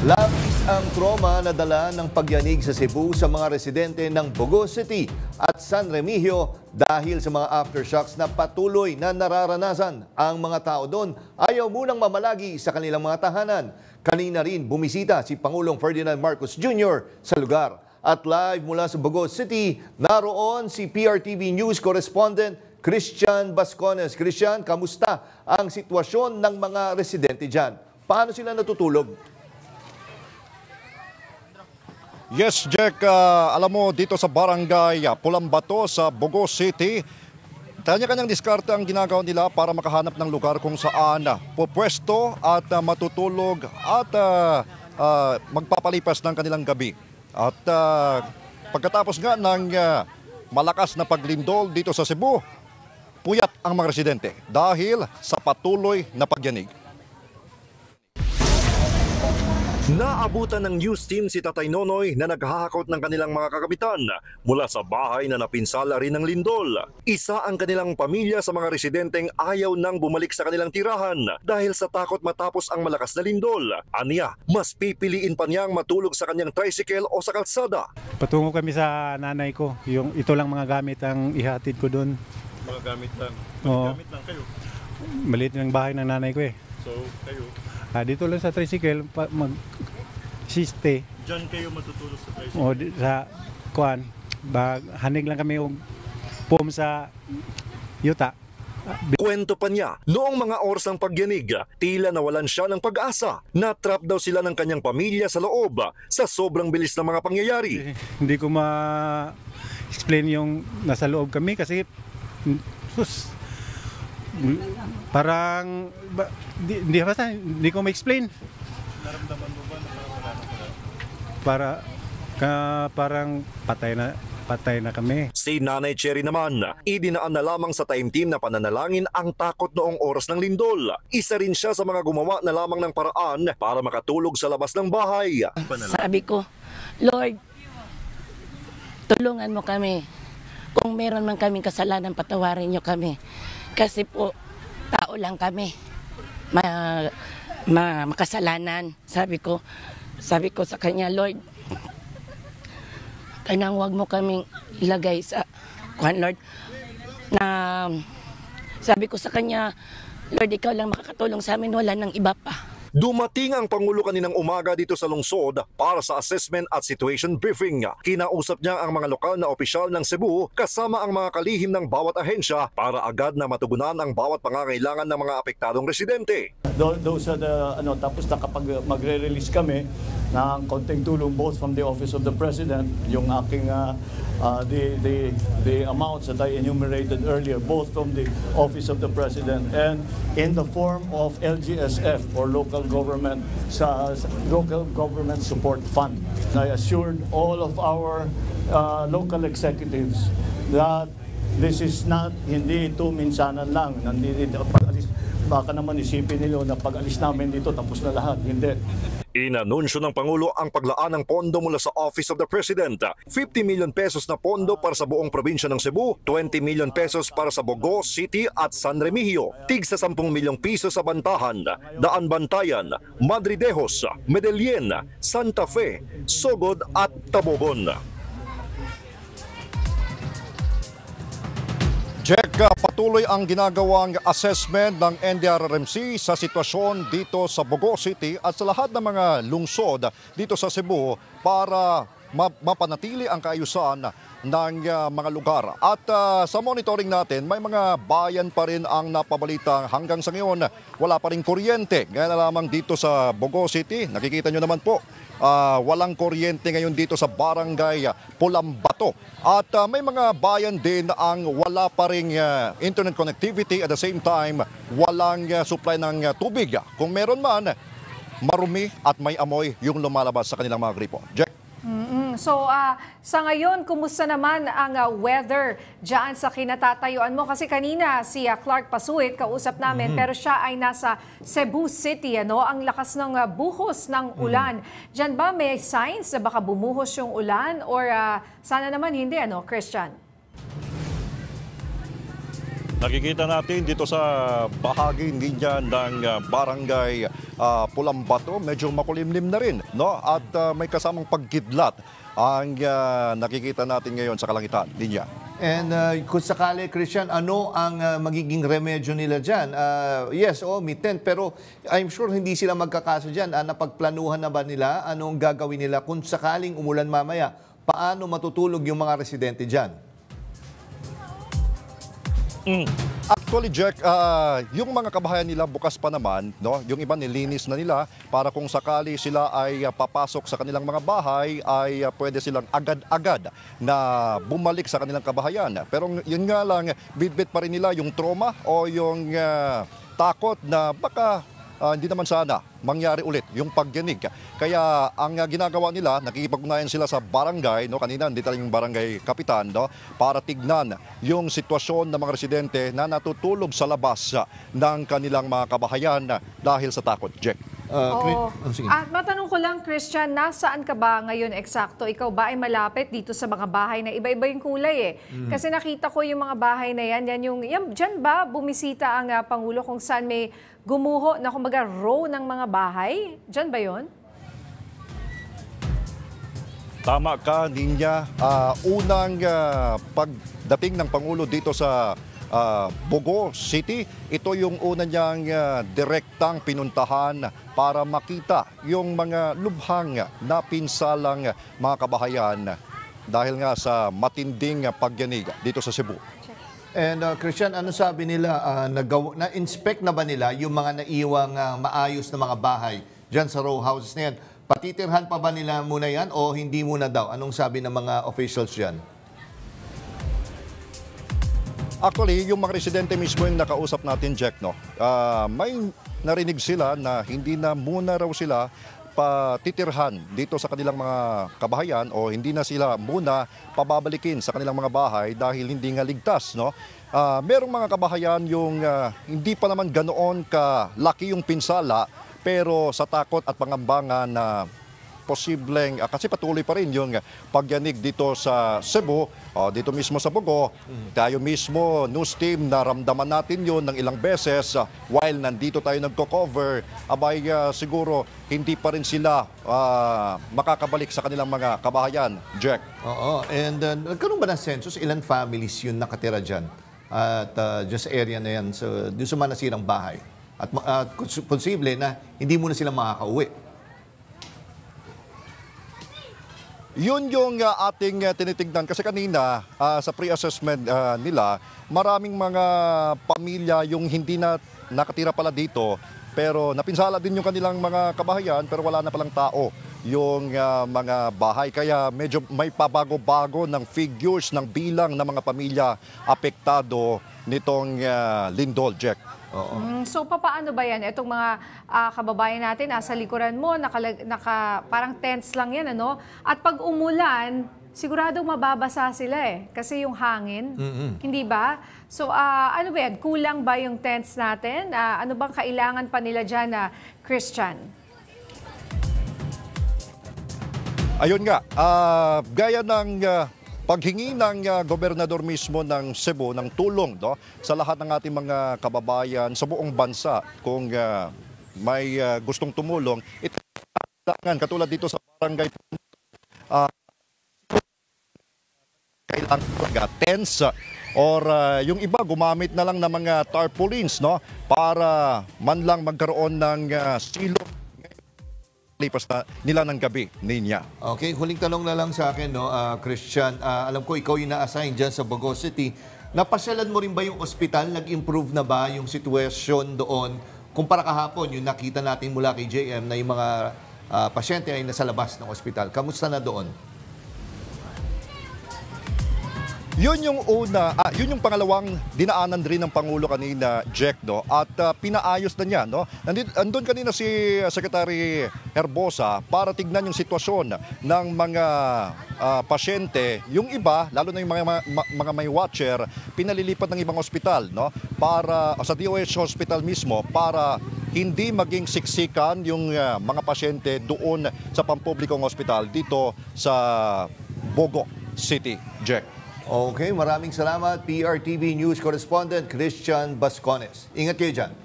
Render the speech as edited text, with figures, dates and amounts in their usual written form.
Labis ang trauma na dala ng pagyanig sa Cebu sa mga residente ng Bogo City at San Remigio dahil sa mga aftershocks na patuloy na nararanasan. Ang mga tao doon ayaw munang mamalagi sa kanilang mga tahanan. Kanina rin bumisita si Pangulong Ferdinand Marcos Jr. sa lugar. At live mula sa Bogo City, naroon si PRTV News correspondent Christian Bascones. Christian, kamusta ang sitwasyon ng mga residente dyan? Paano sila natutulog? Yes, Jack, alam mo dito sa barangay Pulambato sa Bogo City, kanya-kanyang diskarte ang ginagawa nila para makahanap ng lugar kung saan pupwesto at matutulog at magpapalipas ng kanilang gabi. At pagkatapos nga ng malakas na paglindol dito sa Cebu, puyat ang mga residente dahil sa patuloy na pagyanig. Naabutan ng news team si Tatay Nonoy na naghahakot ng kanilang mga kakabitan mula sa bahay na napinsala rin ng lindol. Isa ang kanilang pamilya sa mga residenteng ayaw nang bumalik sa kanilang tirahan dahil sa takot matapos ang malakas na lindol. Aniya, mas pipiliin pa niyang matulog sa kanyang tricycle o sa kalsada. Patungo kami sa nanay ko. Ito lang mga gamit ang ihatid ko doon. Mga gamit lang? Gamit lang kayo? Maliit ng bahay ng nanay ko eh. So, kayo? Dito lang sa tricycle, mag-siste. Diyan kayo matutulog sa tricycle? O sa kuan, hanig lang kami yung pom sa yuta. Kwento pa niya, noong mga oras ng pagyanig, tila nawalan siya ng pag-asa. Natrap daw sila ng kanyang pamilya sa loob sa sobrang bilis ng mga pangyayari. Hindi ko ma-explain yung nasa loob kami kasi parang hindi ko ma-explain. Naramdaman mo ba na parang patay na kami. Si Nanay Cherry naman, idinaan na lamang sa taimtim na pananalangin ang takot noong oras ng lindol. Isa rin siya sa mga gumawa na lamang ng paraan para makatulog sa labas ng bahay. Sabi ko, Lord, tulungan mo kami. Kung meron man kaming kasalanan, patawarin niyo kami. Kasi po, tao lang kami. Makasalanan. Sabi ko sa kanya, Lord, kanang wag mo kaming ilagay sa Lord. Sabi ko sa kanya, Lord, ikaw lang makakatulong sa amin, wala nang iba pa. Dumating ang Pangulo kaninang umaga dito sa lungsod para sa assessment at situation briefing. Kinausap niya ang mga lokal na opisyal ng Cebu kasama ang mga kalihim ng bawat ahensya para agad na matugunan ang bawat pangangailangan ng mga apektadong residente. Those are the, tapos na kapag magre-release kami ng konting tulong both from the Office of the President, yung aking the amounts that I enumerated earlier, both from the Office of the President and in the form of LGSF or Local Government Support Fund. I assured all of our local executives that this is not, hindi ito minsanan lang. Baka naman isipin nila na pag-alis namin dito tapos na lahat. Hindi. Inanunsyo ng Pangulo ang paglaan ng pondo mula sa Office of the President. 50 million pesos na pondo para sa buong probinsya ng Cebu, 20 million pesos para sa Bogo City at San Remigio, tig sa 10 milyong piso sa Bantahan, Daan Bantayan, Madridejos, Medellin, Santa Fe, Sogod at Tabobon. Jack, patuloy ang ginagawang assessment ng NDRRMC sa sitwasyon dito sa Bogo City at sa lahat ng mga lungsod dito sa Cebu para mapanatili ang kaayusan ng mga lugar. At sa monitoring natin, may mga bayan pa rin ang napabalita hanggang sa ngayon. Wala pa rin kuryente. Gaya na lamang dito sa Bogo City. Nakikita nyo naman po, walang kuryente ngayon dito sa barangay Pulambato. At may mga bayan din ang wala pa ring internet connectivity, at the same time walang supply ng tubig. Kung meron man, marumi at may amoy yung lumalabas sa kanilang mga gripo. Jack? So, sa ngayon, kumusta naman ang weather dyan sa kinatatayuan mo? Kasi kanina si Clark Pasuit, kausap namin, pero siya ay nasa Cebu City. Ang lakas ng buhos ng ulan. Dyan ba may signs na baka bumuhos yung ulan? Or sana naman hindi, Christian? nakikita natin dito sa bahagi niya ng barangay Pulambato, medyo makulimlim na rin, no? At may kasamang pagkidlat ang nakikita natin ngayon sa kalangitan niya. And kung sakali, Christian, ano ang magiging remedyo nila dyan? Yes, may tent, pero I'm sure hindi sila magkakaso dyan. Napagplanuhan na ba nila? Anong gagawin nila kung sakaling umulan mamaya? Paano matutulog yung mga residente dyan? Actually, Jack, yung mga kabahayan nila bukas pa naman, no? Yung iba nilinis na nila para kung sakali sila ay papasok sa kanilang mga bahay ay pwede silang agad-agad na bumalik sa kanilang kabahayan. Pero yun nga lang, bitbit pa rin nila yung trauma o yung takot na baka hindi naman sana mangyari ulit yung pagyanig. Kaya ang ginagawa nila, nakikipag-ugnayan sila sa barangay, no? Kanina dito yung barangay kapitan, no? Para tignan yung sitwasyon ng mga residente na natutulog sa labas ng kanilang mga kabahayan dahil sa takot, Jack. Sige. Matanong ko lang, Christian, nasaan ka ba ngayon eksakto? Ikaw ba ay malapit dito sa mga bahay na iba-iba yung kulay Kasi nakita ko yung mga bahay na dyan ba bumisita ang Pangulo kung saan may gumuho na kumbaga row ng mga bahay? Dyan ba yon? Tama ka, Ninya. Unang pagdating ng Pangulo dito sa Bogo City, ito yung una niyang direktang pinuntahan para makita yung mga lubhang na pinsalang mga kabahayan dahil nga sa matinding pagyanig dito sa Cebu. And Christian, ano sabi nila? Na-inspect na ba nila yung mga naiwang maayos na mga bahay dyan sa row houses na yan? Patitirhan pa ba nila muna yan o hindi muna daw? Anong sabi ng mga officials dyan? Actually, yung mga residente mismo yung nakausap natin, Jack, no? May narinig sila na hindi na muna raw sila patitirhan dito sa kanilang mga kabahayan o hindi na sila muna pababalikin sa kanilang mga bahay dahil hindi nga ligtas, no? Merong mga kabahayan yung hindi pa naman ganoon kalaki yung pinsala pero sa takot at pangambangan na posibleng, kasi patuloy pa rin yung pagyanig dito sa Cebu, dito mismo sa Bogo. Tayo mismo, news team, naramdaman natin yun ng ilang beses while nandito tayo nagko-cover. Abay, siguro hindi pa rin sila makakabalik sa kanilang mga kabahayan, Jack. Oo, and nagkaroon ba ng census? Ilan families yun nakatira dyan? At just area na yan, so, doon sa mga nasirang bahay. At posible na hindi muna sila makakauwi. Yun yung ating tinitignan kasi kanina sa pre-assessment nila, maraming mga pamilya yung hindi na nakatira pala dito pero napinsala din yung kanilang mga kabahayan pero wala na palang tao yung mga bahay. Kaya medyo may pabago-bago ng figures ng bilang ng mga pamilya apektado nitong lindol, Jack. So papaano ba yan? Itong mga kababayan natin nasa likuran mo, parang tents lang yan, ano? At pag umulan, siguradong mababasa sila kasi yung hangin, hindi ba? So ano ba yan? Kulang ba yung tents natin? Ano bang kailangan pa nila dyan, Christian? Ayun nga, gaya ng paghingi ng gobernador mismo ng Cebu ng tulong, no, sa lahat ng ating mga kababayan sa buong bansa kung may gustong tumulong, ito kailangan katulad dito sa barangay kailangan talaga tents or yung iba gumamit na lang ng mga tarpaulins, no, para man lang magkaroon ng silong lipas na nila ng gabi, Ninya. Okay, huling tanong na lang sa akin, no, Christian. Alam ko ikaw yung na-assign dyan sa Bogo City. Napasyalan mo rin ba yung ospital? Nag-improve na ba yung sitwasyon doon? Kumpara kahapon, yung nakita natin mula kay JM na yung mga pasyente ay nasa labas ng ospital. Kamusta na doon? Yun yung una, yun yung pangalawang dinaanan rin ng Pangulo kanina, Jack, no? At pinaayos na niya, no? Andun kanina si Secretary Herbosa para tignan yung sitwasyon ng mga pasyente. Yung iba, lalo na yung mga may watcher, pinalilipat ng ibang ospital, no? Para sa DOH hospital mismo para hindi maging siksikan yung mga pasyente doon sa pampublikong ospital dito sa Bogo City, Jack. Okay, maraming salamat PRTV News Correspondent Christian Bascones. Ingat kayo dyan.